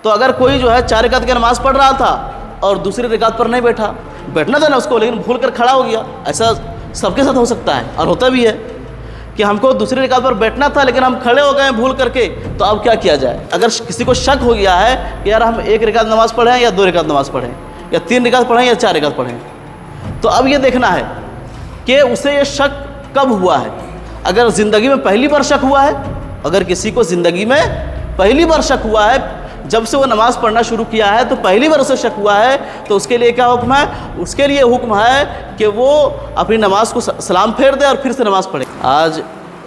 تو اگر کوئی جو ہے 4 رکعت کی نماز پڑھ رہا تھا اور دوسری رکعت پر نہیں بیٹھنا تھا نا اس کو، لیکن بھول کر کھڑا ہو گیا، ایسا سب کے ساتھ ہو سکتا ہے اور ہوتا بھی ہے کہ ہم کو دوسری رکعت پر بیٹھنا تھا لیکن ہم کھڑے ہو گئے بھول کر کے، تو اب کیا کیا جائے؟ اگر کسی کو شک ہو گیا ہے کہ یار ہم 1 رکعت نماز پڑھیں یا 2 رکعت نماز پڑھیں یا 3 رکعت پڑھیں یا 4 رکعت پڑھیں، تو اب یہ دیکھنا ہے کہ اسے یہ شک کب ہوا ہے۔ اگر زندگی میں پہلی بار شک ہوا ہے، اگر کسی کو زندگی میں پہلی بار شک ہوا ہے، جب سے وہ نماز پڑھنا شروع کیا ہے تو پہلی بار اسے شک ہوا ہے، تو اس کے لیے کیا حکم ہے؟ اس کے لیے حکم ہے کہ وہ اپنی نماز کو سلام پھیر دے اور پھر سے نماز پڑھے۔ آج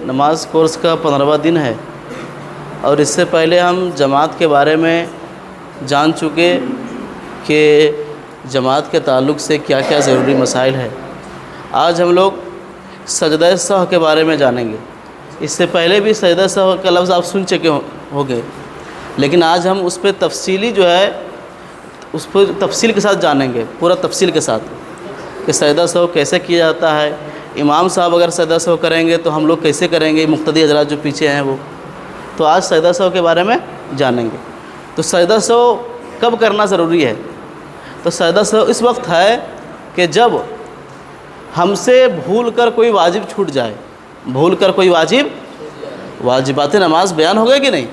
نماز کورس کا 15واں دن ہے اور اس سے پہلے ہم جماعت کے بارے میں جان چکے کہ جماعت کے تعلق سے کیا کیا ضروری مسائل ہے۔ آج ہم لوگ سجدہ سہو کے بارے میں جانیں گے۔ اس سے پہلے بھی سجدہ سہو کا لفظ آپ سن چکے ہو گے، لیکن آج ہم اس پہ تفصیلی جو ہے اس پہ تفصیل کے ساتھ جانیں گے، پورا تفصیل کے ساتھ کہ سجدہ سہو کیسے کیا جاتا ہے۔ امام صاحب اگر سجدہ سہو کریں گے تو ہم لوگ کیسے کریں گے، مقتدی حضرات جو پیچھے ہیں وہ، تو آج سجدہ سہو کے بارے میں جانیں گے۔ تو سجدہ سہو کب کرنا ضروری ہے؟ تو سجدہ سہو اس وقت ہے کہ جب ہم سے بھول کر کوئی واجب چھوٹ جائے، بھول کر کوئی واجبات نماز بیان ہو گئے کہ نہیں؟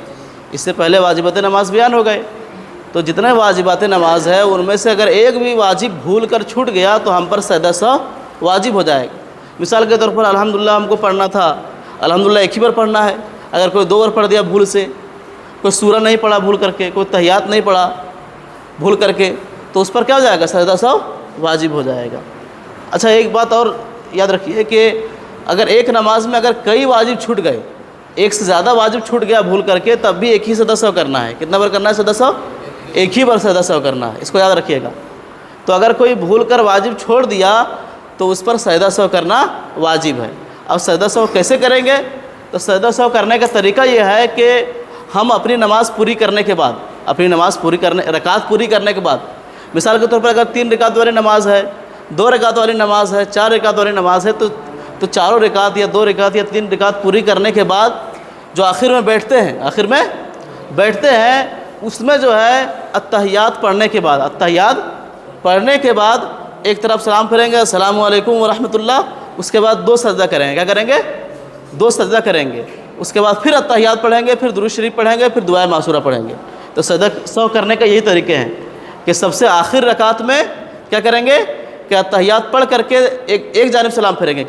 اس سے پہلے واجبات نماز بیان ہو گئے، تو جتنے واجبات نماز ہے ان میں سے اگر ایک بھی واجب بھول کر چھوٹ گیا تو ہم پر سجدہ سہو واجب ہو جائے گا۔ مثال کے طور پر الحمدللہ ہم کو پڑھنا تھا، الحمدللہ ایک ہی بار پڑھنا ہے، اگر کوئی 2 بار پڑھ دیا بھول سے، کوئی سورہ نہیں پڑھا بھول کر کے، کوئی تحیات نہیں پڑھا بھول کر کے، تو اس پر کیا ہو جائے گا؟ سجدہ سہو واجب ہو جائے گا۔ اچھا ایک بات اور یاد رکھیے کہ اگر ایک نماز میں اگر کئی واجب چھوٹ گئے، ایک سے زیادہ واجب چھوٹ گیا بھول کر کے، تب بھی ایک ہی سجدہ سہو کرنا ہے۔ کتنا بار کرنا ہے سجدہ سہو؟ ایک ہی بار سجدہ سہو کرنا ہے، اس کو یاد رکھیے گا۔ تو اگر کوئی بھول کر واجب چھوڑ دیا تو اس پر سجدہ سہو کرنا واجب ہے۔ اب سجدہ سہو کیسے کریں گے؟ تو سجدہ سہو کرنے کا طریقہ یہ ہے کہ ہم اپنی نماز پوری کرنے کے بعد، رکعت پوری کرنے کے بعد، مثال کے طور پر اگر 3 رکعت والی نماز ہے، 2 رکعت والی نماز ہے، 4 رکعت والی نماز ہے، تو چاروں رکعت یا 2 رکعت یا 3 رکعت پوری کرنے کے بعد جو آخر میں بیٹھتے ہیں اس میں جو ہے التحیات پڑھنے کے بعد ایک طرف سلام پھیریں گے، السلام علیکم ورحمۃ اللہ، اس کے بعد 2 سجدہ کریں گے۔ کیا کریں گے؟ 2 سجدہ کریں گے، اس کے بعد پھر التحیات پڑھیں گے، پھر درود شریف پڑھیں گے، پھر دعائے معصورہ پڑھیں گے۔ تو سجدہ سہو کرنے کا یہی طریقے ہیں کہ سب سے آخر رکعت میں کیا کریں گے کہ التحیات پڑھ کر کے ایک جانب سلام پھیریں گے،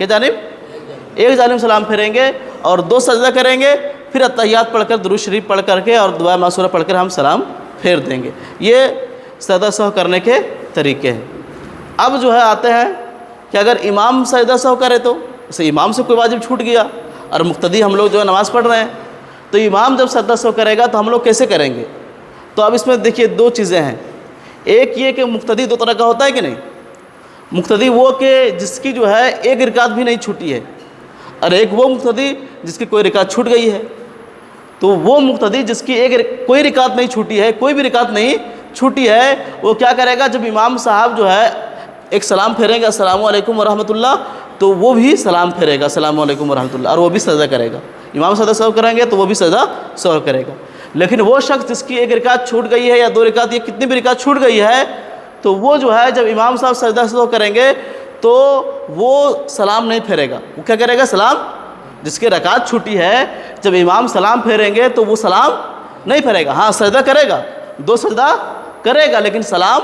ایک جانب سلام پھیریں گے اور 2 سجدہ کریں گے، پھر التحیات پڑھ کر درود شریف پڑھ کر کے اور دعائے معصورہ پڑھ کر ہم سلام پھیر دیں گے۔ یہ سجدہ سہو کرنے کے طریقے ہیں۔ اب جو ہے آتے ہیں کہ اگر امام سجدہ سہو کرے تو اسے امام سے کوئی واجب چھوٹ گیا اور مقتدی ہم لوگ جو ہے نماز پڑھ رہے ہیں، تو امام جب سجدہ سہو کرے گا تو ہم لوگ کیسے کریں گے؟ تو اب اس میں دیکھیے 2 چیزیں ہیں۔ ایک یہ کہ مقتدی 2 طرح کا ہوتا ہے کہ نہیں؟ مقتدی وہ کہ جس کی جو ہے 1 رکعت بھی نہیں چھوٹی ہے، اور ایک وہ مقتدی جس کی کوئی رکعت چھوٹ گئی ہے۔ تو وہ مقتدی جس کی کوئی رکعت نہیں چھوٹی ہے، کوئی بھی رکعت نہیں چھوٹی ہے، وہ کیا کرے گا؟ جب امام صاحب جو ہے ایک سلام پھیریں گے السلام علیکم ورحمۃ اللہ، تو وہ بھی سلام پھیرے گا السلام علیکم ورحمۃ اللہ، اور وہ بھی سجدہ کرے گا۔ امام سجدہ سہو کریں گے تو وہ بھی سجدہ سہو کرے گا۔ لیکن وہ شخص جس کی 1 رکعت چھوٹ گئی ہے یا 2 رکعت یا کتنی بھی رکعت چھوٹ گئی ہے، تو وہ جو ہے جب امام صاحب سجدہ سہو کریں گے تو وہ سلام نہیں پھیرے گا۔ وہ کیا کرے گا؟ سلام، جس کی رکعت چھوٹی ہے جب امام سلام پھیریں گے تو وہ سلام نہیں پھیرے گا، ہاں سجدہ کرے گا، 2 سجدہ کرے گا، لیکن سلام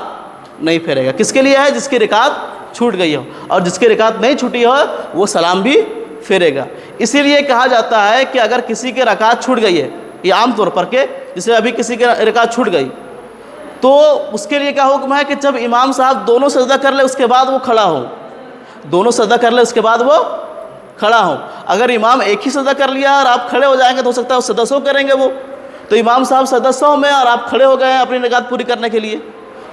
نہیں پھیرے گا۔ کس کے لیے ہے؟ جس کی رکعت چھوٹ گئی ہو، اور جس کی رکعت نہیں چھوٹی ہو وہ سلام بھی پھیرے گا۔ اسی لیے کہا جاتا ہے کہ اگر کسی کی رکعت چھوٹ گئی ہے، یہ عام طور پر کہ جسے ابھی کسی کی رکعت چھوٹ گئی، تو اس کے لیے کیا حکم ہے کہ جب امام صاحب دونوں سجدہ کر لے اس کے بعد وہ کھڑا ہو، دونوں سجدہ کر لے اس کے بعد وہ کھڑا ہو۔ اگر امام ایک ہی سجدہ کر لیا اور آپ کھڑے ہو جائیں گے تو ہو سکتا ہے وہ سجدہ سہو کریں گے، وہ تو امام صاحب سجدہ سہو میں اور آپ کھڑے ہو گئے ہیں اپنی رکعت پوری کرنے کے لیے،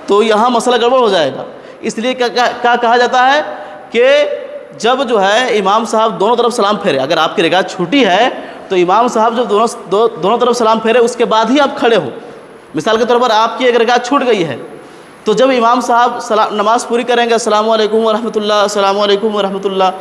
تو یہاں مسئلہ گڑبڑ ہو جائے گا۔ اس لیے کیا کہا جاتا ہے کہ جب جو ہے امام صاحب دونوں طرف سلام پھیرے، اگر آپ کی رکعت چھوٹی ہے تو امام صاحب جب دونوں طرف سلام پھیرے اس کے بعد ہی آپ کھڑے ہو۔ مثال کے طور پر آپ کی 1 رکعت چھوٹ گئی ہے، تو جب امام صاحب نماز پوری کریں گے السلام علیکم ورحمۃ اللہ، السلام علیکم ورحمۃ اللہ،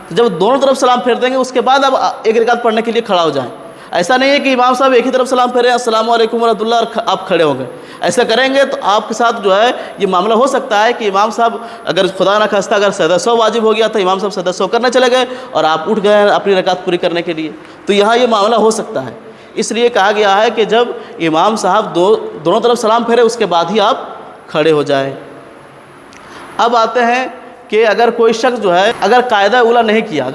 تو جب دونوں طرف سلام پھیر دیں گے اس کے بعد اب 1 رکعت پڑھنے کے لیے کھڑا ہو جائیں۔ ایسا نہیں ہے کہ امام صاحب ایک ہی طرف سلام پھیرے السلام علیکم ورحمۃ اللہ اور آپ کھڑے ہو گئے. ایسا کریں گے تو آپ کے ساتھ جو ہے یہ معاملہ ہو سکتا ہے کہ امام صاحب اگر خدا نہ خواستہ اگر سجدہ سہو واجب ہو گیا تو امام صاحب سجدہ سہو کرنے چلے گئے اور آپ اٹھ گئے اپنی رکعت پوری کرنے کے لیے, تو یہاں یہ معاملہ ہو سکتا ہے. اس لیے کہا گیا ہے کہ جب امام صاحب دونوں طرف سلام پھیرے اس کے بعد ہی آپ کھڑے ہو جائیں. اب آتے ہیں کہ اگر کوئی شخص جو ہے اگر قاعدہ اولیٰ نہیں کیا,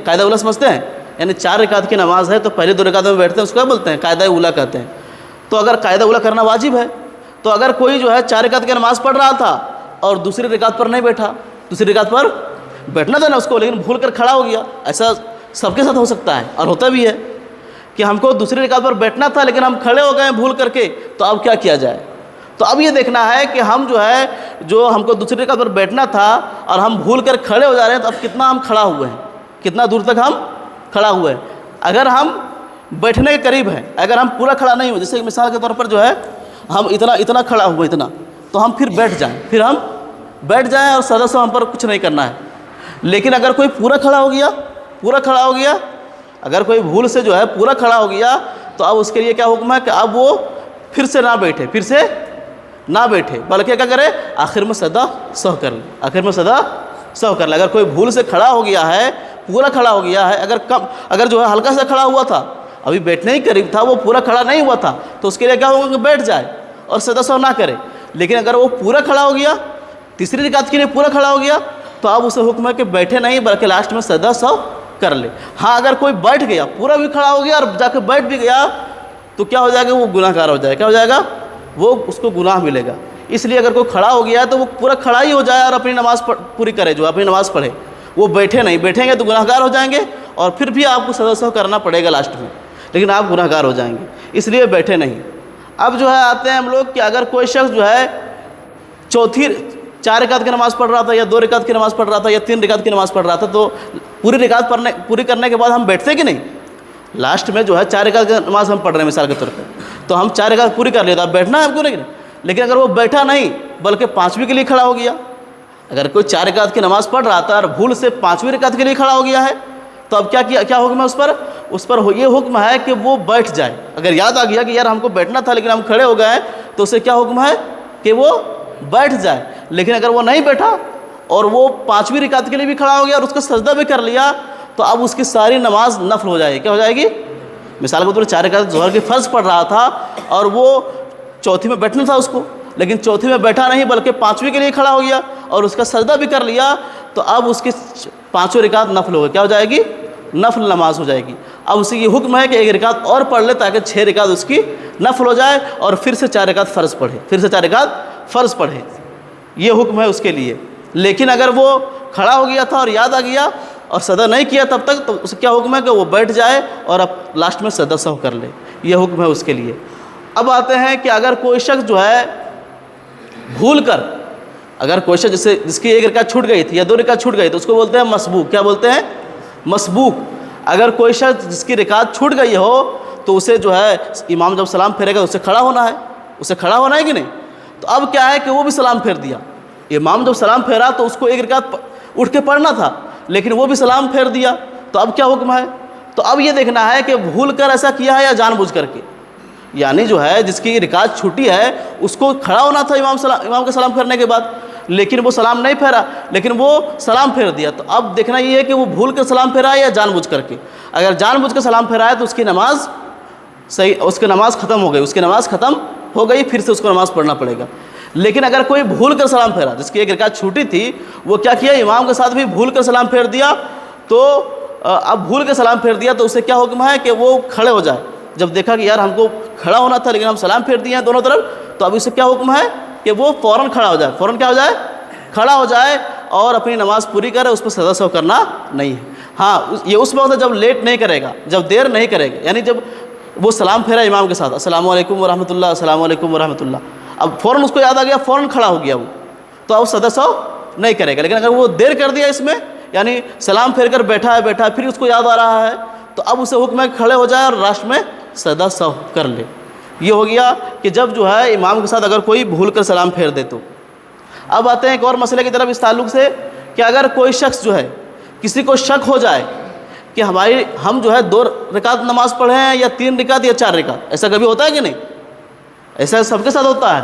قاعدہ اولیٰ سمجھتے ہیں, یعنی 4 رکعت کی نماز ہے تو پہلے 2 رکعت میں بیٹھتے ہیں, اس کو کیا بولتے ہیں, قاعدہ اولیٰ کہتے ہیں. تو اگر قاعدہ اولیٰ کرنا واجب ہے تو اگر کوئی جو ہے 4 رکعت کی نماز پڑھ رہا تھا اور دوسری رکعت پر نہیں بیٹھا, دوسری رکعت پر بیٹھنا تھا نا اس کو, لیکن بھول کر کھڑا ہو گیا, ایسا سب کے ساتھ ہو سکتا ہے اور ہوتا بھی ہے کہ ہم کو دوسری رکعت پر بیٹھنا تھا لیکن ہم کھڑے ہو گئے بھول کر کے, تو اب کیا کیا جائے. تو اب یہ دیکھنا ہے کہ ہم جو ہم کو دوسری رکعت پر بیٹھنا تھا اور ہم بھول کر کھڑے ہو جا رہے ہیں, تو اب کتنا ہم کھڑا ہوئے ہیں, کتنا دور تک ہم کھڑا ہوئے ہیں. اگر ہم بیٹھنے کے قریب ہیں, اگر ہم پورا کھڑا نہیں ہوئے, جیسے مثال کے طور پر جو ہے ہم اتنا کھڑا ہوئے اتنا, تو ہم پھر بیٹھ جائیں, ہم بیٹھ جائیں اور سجدہ سہو ہم پر کچھ نہیں کرنا ہے. لیکن اگر کوئی پورا کھڑا ہو گیا, اگر کوئی بھول سے جو ہے پورا کھڑا ہو گیا, تو اب اس کے لیے کیا حکم ہے کہ اب وہ پھر سے نہ بیٹھے بلکہ کیا کرے, آخر میں سجدہ سہو کر لے. اگر کوئی بھول سے کھڑا ہو گیا ہے, پورا کھڑا ہو گیا ہے, اگر جو ہے ہلکا سا کھڑا ہوا تھا, ابھی بیٹھنے ہی قریب تھا, وہ پورا کھڑا نہیں ہوا تھا, تو اس کے لیے کیا ہوگا کہ بیٹھ جائے اور سجدہ سہو نہ کرے. لیکن اگر وہ پورا کھڑا ہو گیا, تیسری رکعت کے لیے پورا کھڑا ہو گیا, تو اب اسے حکم ہے کہ بیٹھے نہیں بلکہ لاسٹ میں سجدہ سہو کر لے. ہاں اگر کوئی بیٹھ گیا, پورا بھی کھڑا ہو گیا اور جا کے بیٹھ بھی گیا, تو کیا ہو جائے گا, وہ گناہ گار ہو جائے گا. کیا ہو جائے گا, وہ اس کو گناہ ملے گا. اس لیے اگر کوئی کھڑا ہو گیا ہے تو وہ پورا کھڑا ہی ہو جائے اور اپنی نماز پوری کرے, جو اپنی نماز پڑھے. وہ بیٹھیں گے تو گناہ گار ہو جائیں گے, اور پھر بھی آپ کو سجدہ سہو کرنا پڑے گا لاسٹ میں, لیکن آپ گناہ گار ہو جائیں گے, اس لیے بیٹھے نہیں. اب جو ہے آتے ہیں ہم لوگ کہ اگر کوئی شخص جو ہے 4 رکعت کی نماز پڑھ رہا تھا, یا 2 رکعت کی نماز پڑھ رہا تھا, یا 3 رکعت کی نماز پڑھ رہا تھا, تو پوری رکعت پوری کرنے کے بعد ہم بیٹھتے کہ نہیں. لاسٹ میں جو ہے 4 رکعت کی نماز ہم پڑھ رہے ہیں مثال کے طور پہ, تو ہم 4 رکعت پوری کر لیے, تو اب بیٹھنا ہے ہم کو نہیں. لیکن اگر وہ بیٹھا نہیں بلکہ 5ویں کے لیے کھڑا ہو گیا, اگر کوئی 4 رکعت کی نماز پڑھ رہا تھا اور بھول سے 5ویں رکعت کے لیے کھڑا ہو گیا ہے, تو اب کیا حکم ہے اس پر یہ حکم ہے کہ وہ بیٹھ جائے. اگر یاد آ گیا کہ یار ہم کو بیٹھنا تھا لیکن ہم کھڑے ہو گئے ہیں, تو اسے کیا حکم ہے کہ وہ بیٹھ جائے. لیکن اگر وہ نہیں بیٹھا اور وہ 5ویں رکعت کے لیے بھی کھڑا ہو گیا اور اس کا سجدہ بھی کر لیا, تو اب اس کی ساری نماز نفل ہو جائے گی. کیا ہو جائے گی, مثال کے طور پر 4 رکعت ظہر کی فرض پڑھ رہا تھا اور وہ چوتھی میں بیٹھنا تھا اس کو, لیکن چوتھی میں بیٹھا نہیں بلکہ 5ویں کے لیے کھڑا ہو گیا اور اس کا سجدہ بھی کر لیا, تو اب اس کی 5 رکعت نفل ہو گئی. کیا ہو جائے گی, نفل نماز ہو جائے گی. اب اسے یہ حکم ہے کہ 1 رکعت اور پڑھ لے تاکہ 6 رکعت اس کی نفل ہو جائے, اور پھر سے 4 رکعت فرض پڑھے, یہ حکم ہے اس کے لیے. لیکن اگر وہ کھڑا ہو گیا تھا اور یاد آ گیا اور سجدہ نہیں کیا تب تک, تو اسے کیا حکم ہے کہ وہ بیٹھ جائے اور اب لاسٹ میں سجدہ سہو کر لے, یہ حکم ہے اس کے لیے. اب آتے ہیں کہ اگر کوئی شخص جو ہے بھول کر, اگر کوئی شخص جس کی 1 رکعت چھوٹ گئی تھی یا 2 رکعت چھوٹ گئی, تو اس کو بولتے ہیں مسبوق. کیا بولتے ہیں, مسبوق. اگر کوئی شخص جس کی رکعت چھوٹ گئی ہو, تو اسے جو ہے امام جب سلام پھیرے گا اسے کھڑا ہونا ہے کہ نہیں. تو اب کیا ہے کہ وہ بھی سلام پھیر دیا, امام جب سلام پھیرا تو اس کو 1 رکعت اٹھ کے پڑھنا تھا, لیکن وہ بھی سلام پھیر دیا, تو اب کیا حکم ہے. تو اب یہ دیکھنا ہے کہ بھول کر ایسا کیا ہے یا جان بوجھ کر کے. یعنی جو ہے جس کی رکعت چھوٹی ہے اس کو کھڑا ہونا تھا امام کا سلام پھیرنے کے بعد, لیکن وہ سلام نہیں پھیرا, لیکن وہ سلام پھیر دیا. تو اب دیکھنا یہ ہے کہ وہ بھول کر سلام پھیرا ہے یا جان بوجھ کر کے. اگر جان بوجھ کر سلام پھیرا ہے تو اس کی نماز صحیح, اس کی نماز ختم ہو گئی, پھر سے اس کو نماز پڑھنا پڑے گا. لیکن اگر کوئی بھول کر سلام پھیرا, جس کی 1 رکعت چھوٹی تھی, وہ کیا کیا, امام کے ساتھ بھی بھول کر سلام پھیر دیا, تو اب بھول کر سلام پھیر دیا, تو اسے کیا حکم ہے کہ وہ کھڑے ہو جائے. جب دیکھا کہ یار ہم کو کھڑا ہونا تھا لیکن ہم سلام پھیر دیے ہیں دونوں طرف, تو اب اسے کیا حکم ہے کہ وہ فوراً کھڑا ہو جائے اور اپنی نماز پوری کرے, اس پہ سجدہ سہو کرنا نہیں ہے. ہاں یہ اس وقت ہے جب لیٹ نہیں کرے گا, جب دیر نہیں کرے گا, یعنی جب وہ سلام پھیرا امام کے ساتھ, السلام علیکم ورحمۃ اللہ, السلام علیکم ورحمۃ اللہ, اب فوراً اس کو یاد آ گیا, فوراً کھڑا ہو گیا وہ, تو اب سجدہ سہو نہیں کرے گا. لیکن اگر وہ دیر کر دیا اس میں, یعنی سلام پھیر کر بیٹھا ہے پھر اس کو یاد آ رہا ہے, تو اب اسے حکم ہے کہ کھڑے ہو جائے اور لاسٹ میں سجدہ سہو کر لے. یہ ہو گیا کہ جب جو ہے امام کے ساتھ اگر کوئی بھول کر سلام پھیر دے تو. اب آتے ہیں ایک اور مسئلے کی طرف اس تعلق سے کہ اگر کوئی شخص جو ہے, کسی کو شک ہو جائے کہ ہم جو ہے 2 رکعت نماز پڑھیں یا 3 رکعت یا 4 رکعت، ایسا کبھی ہوتا ہے کہ نہیں؟ ایسا سب کے ساتھ ہوتا ہے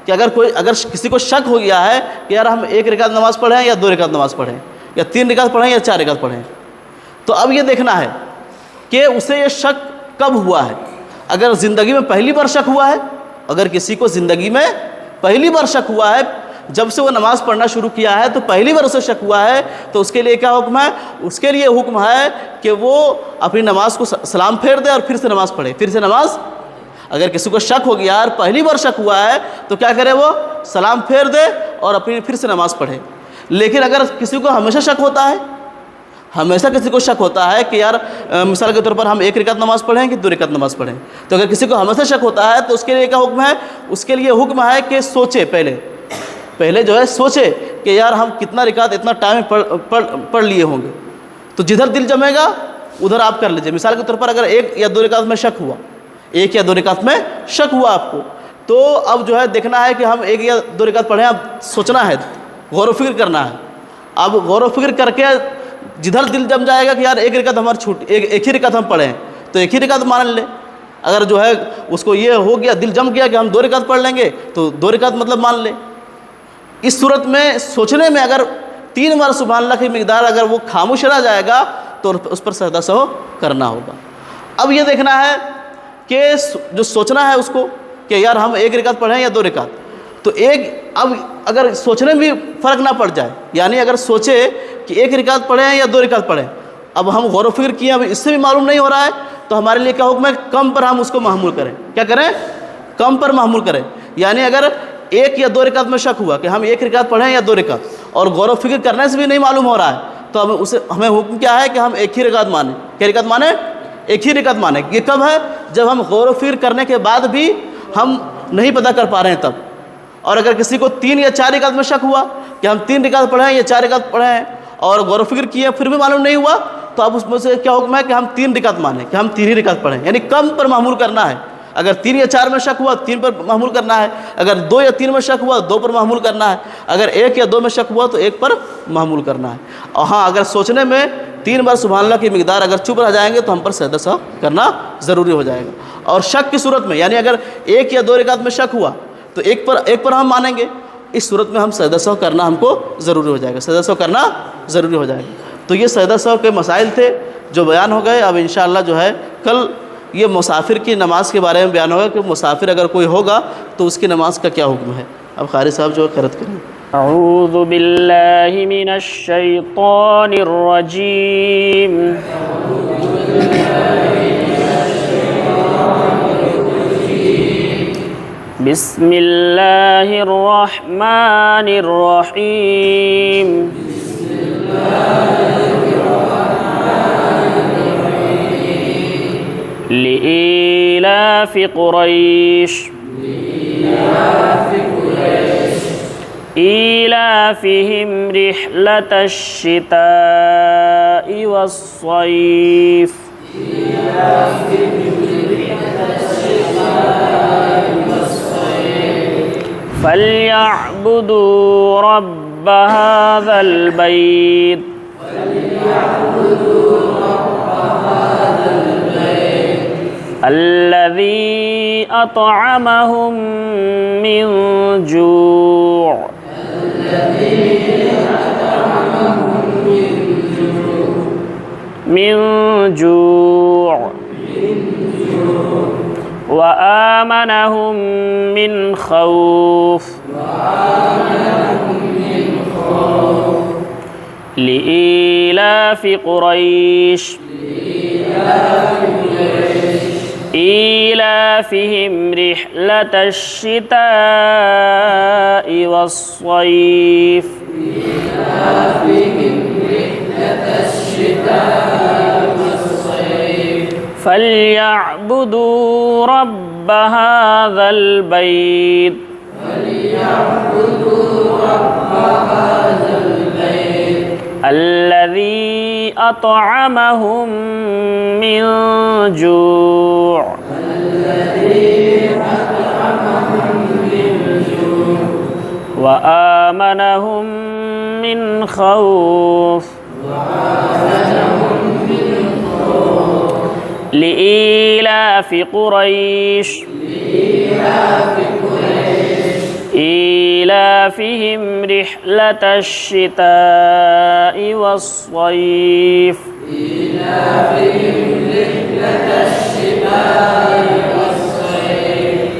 کہ اگر کسی کو شک ہو گیا ہے کہ یار ہم 1 رکعت نماز پڑھیں یا 2 رکعت نماز پڑھیں یا 3 رکعت پڑھیں یا 4 رکعت پڑھیں، تو اب یہ دیکھنا ہے کہ اسے یہ شک کب ہوا ہے۔ اگر زندگی میں پہلی بار شک ہوا ہے، اگر کسی کو زندگی میں پہلی بار شک ہوا ہے، جب سے وہ نماز پڑھنا شروع کیا ہے تو پہلی بار اسے شک ہوا ہے، تو اس کے لیے کیا حکم ہے؟ اس کے لیے حکم ہے کہ وہ اپنی نماز کو سلام پھیر دے اور پھر سے نماز پڑھے، پھر سے نماز۔ اگر کسی کو شک ہو گیا اور پہلی بار شک ہوا ہے تو کیا کرے؟ وہ سلام پھیر دے اور اپنی پھر سے نماز پڑھے۔ لیکن اگر کسی کو ہمیشہ شک ہوتا ہے، ہمیشہ کسی کو شک ہوتا ہے کہ یار مثال کے طور پر ہم 1 رکعت نماز پڑھیں کہ 2 رکعت نماز پڑھیں، تو اگر کسی کو ہمیشہ شک ہوتا ہے تو اس کے لیے کیا حکم ہے؟ اس کے لیے حکم ہے کہ سوچے، پہلے جو ہے سوچے کہ یار ہم کتنا رکعت اتنا ٹائم پڑھ لیے ہوں گے، تو جدھر دل جمے گا ادھر آپ کر لیجئے۔ مثال کے طور پر اگر 1 یا 2 رکعت میں شک ہوا، 1 یا 2 رکعت میں شک ہوا آپ کو، تو اب جو ہے دیکھنا ہے کہ ہم 1 یا 2 رکعت پڑھیں، اب سوچنا ہے، غور و فکر کرنا ہے۔ اب غور و فکر کر کے جدھر دل جم جائے گا کہ یار 1 رکعت ہماری چھوٹ، ایک ہی رکعت ہم پڑھیں تو 1 ہی رکعت مان لیں۔ اگر جو ہے اس کو یہ ہو گیا، دل جم گیا کہ ہم 2 رکعت پڑھ لیں گے تو 2 رکعت مطلب مان لیں۔ اس صورت میں سوچنے میں اگر 3 بار سبحان اللہ کی مقدار اگر وہ خاموش رہ جائے گا تو اس پر سجدہ سہو کرنا ہوگا۔ اب یہ دیکھنا ہے کہ جو سوچنا ہے اس کو کہ یار ہم 1 رکعت پڑھیں یا 2 رکعت، تو اب اگر سوچنے میں بھی فرق نہ پڑ جائے، یعنی اگر سوچے کہ 1 رکعت پڑھیں یا 2 رکعت پڑھیں، اب ہم غور و فکر کیے، اب اس سے بھی معلوم نہیں ہو رہا ہے، تو ہمارے لیے کیا حکم ہے؟ کم پر ہم اس کو محمول کریں۔ کیا کریں؟ کم پر محمول کریں۔ یعنی اگر 1 یا 2 رکعت میں شک ہوا کہ ہم 1 رکعت پڑھیں یا 2 رکعت، اور غور و فکر کرنے سے بھی نہیں معلوم ہو رہا ہے، تو ہمیں حکم کیا ہے کہ ہم 1 ہی رکعت مانیں۔ کیا رکعت مانیں؟ 1 ہی رکعت مانیں۔ یہ کب ہے؟ جب ہم غور و فکر کرنے کے بعد بھی ہم نہیں پتہ کر پا رہے ہیں تب۔ اور اگر کسی کو 3 یا 4 رکعت میں شک ہوا کہ ہم 3 رکعت پڑھیں یا 4 رکعت پڑھیں اور غور و فکر کیے پھر بھی معلوم نہیں ہوا، تو اب اس میں سے کیا حکم ہے کہ ہم 3 رکعت مانیں، کہ ہم 3 ہی رکعت پڑھیں، یعنی کم پر معمول کرنا ہے۔ اگر 3 یا 4 میں شک ہوا 3 پر معمول کرنا ہے، اگر 2 یا 3 میں شک ہوا 2 پر معمول کرنا ہے، اگر 1 یا 2 میں شک ہوا تو 1 پر معمول کرنا ہے۔ اور ہاں، اگر سوچنے میں 3 بار سبحان اللہ کی مقدار اگر چپ رہ جائیں گے تو ہم پر سجدہ سہو کرنا ضروری ہو جائے گا۔ اور شک کی صورت میں، یعنی اگر 1 یا 2 رکعت میں شک ہوا تو ایک پر ہم مانیں گے، اس صورت میں ہم سجدہ سہو کرنا ہم کو ضروری ہو جائے گا، سجدہ سہو کرنا ضروری ہو جائے گا۔ تو یہ سجدہ سہو کے مسائل تھے جو بیان ہو گئے۔ اب انشاءاللہ جو ہے کل یہ مسافر کی نماز کے بارے میں بیان ہوگا کہ مسافر اگر کوئی ہوگا تو اس کی نماز کا کیا حکم ہے۔ اب قاری صاحب جو ہے قرأت کریں۔ اعوذ باللہ من الشیطان الرجیم، بسم اللہ الرحمن الرحیم، لإيلاف قریش إيلافهم رحلة الشتاء والصيف فليعبدوا رب هذا البيت الذي أطعمهم من جوع وآمنهم من خوف لإيلاف قريش إيلافهم رحلة الشتاء والصيف فليعبدوا رب هذا البيت الذي أطعمهم من جوع وآمنهم من خوف لإيلاف قريش إيلافهم رحلة الشتاء والصيف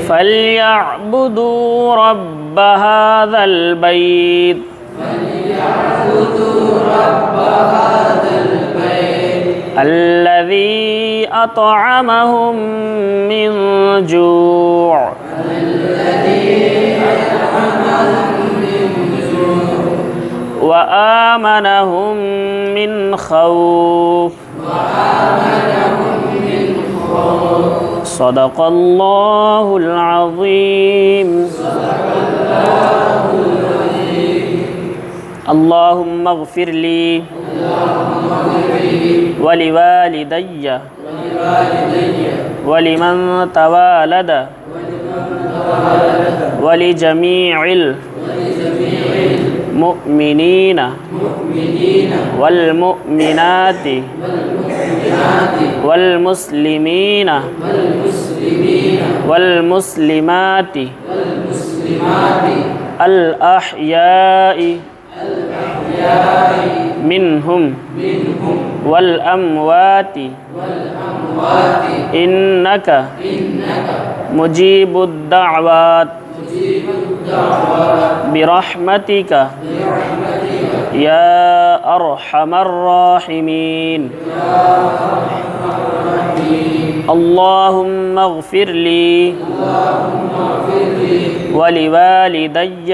فليعبدوا رب هذا البيت الذي أطعمهم من جوع وآمنهم من خوف صدق الله العظيم. اللهم اغفر لي ولوالدي ولمن توالد ولجميع المؤمنين والمؤمنات والمسلمين والمسلمات الأحياء منهم والأموات إنك مجيب الدعوات برحمتك يا أرحم الراحمين. اللهم اغفر لي ولوالدي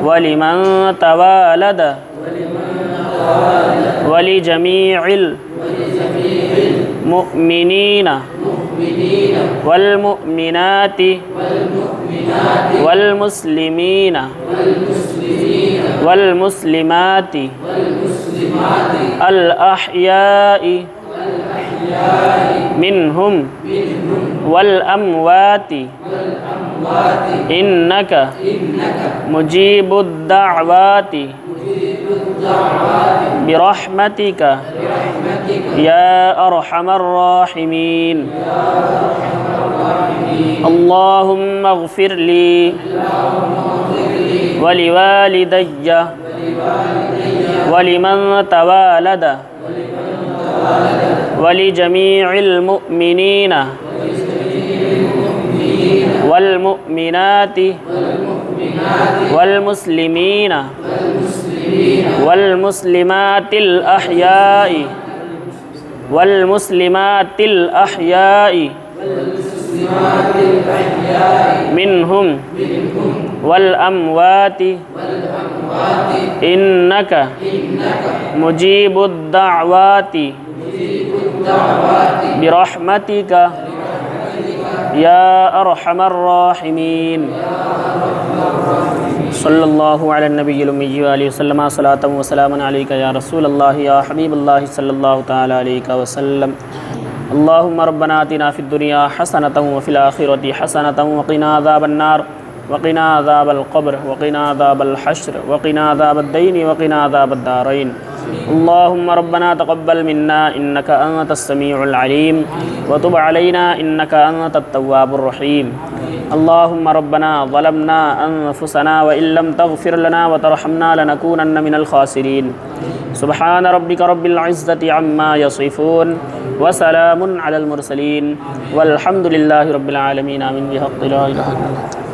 ولمن توالد ولجميع المؤمنين والمؤمنات والمسلمين والمسلمات الأحياء منهم والأموات إنك مجيب الدعوات برحمتك يا أرحم الراحمين. اللهم اغفر لي ولوالدي ولمن توالد ولجميع المؤمنين والمؤمنات والمسلمين والمسلمات الأحياء والمسلمات الأحياء منهم والأموات إنك مجيب الدعوات برحمتك يا أرحم الراحمين. صلی اللہ علی النبی الأمی وآلہ وسلم صلاة وسلام علیک یا رسول اللہ یا حبیب اللہ صلی اللہ تعالی علیہ وسلم. اللہم ربنا آتنا فی الدنیا حسنة وفی الآخرة حسنة وقنا عذاب النار وقنا عذاب القبر وقنا عذاب الحشر وقنا عذاب الدین وقنا عذاب الدارین. اللهم ربنا تقبل منا إنك أنت السميع العليم وتب علينا إنك أنت التواب الرحيم. اللهم ربنا ظلمنا أنفسنا وإن لم تغفر لنا وترحمنا لنكونن من الخاسرين. سبحان ربك رب العزة عما يصفون وسلام على المرسلين والحمد لله رب العالمين. آمين بحق لا إله إلا الله.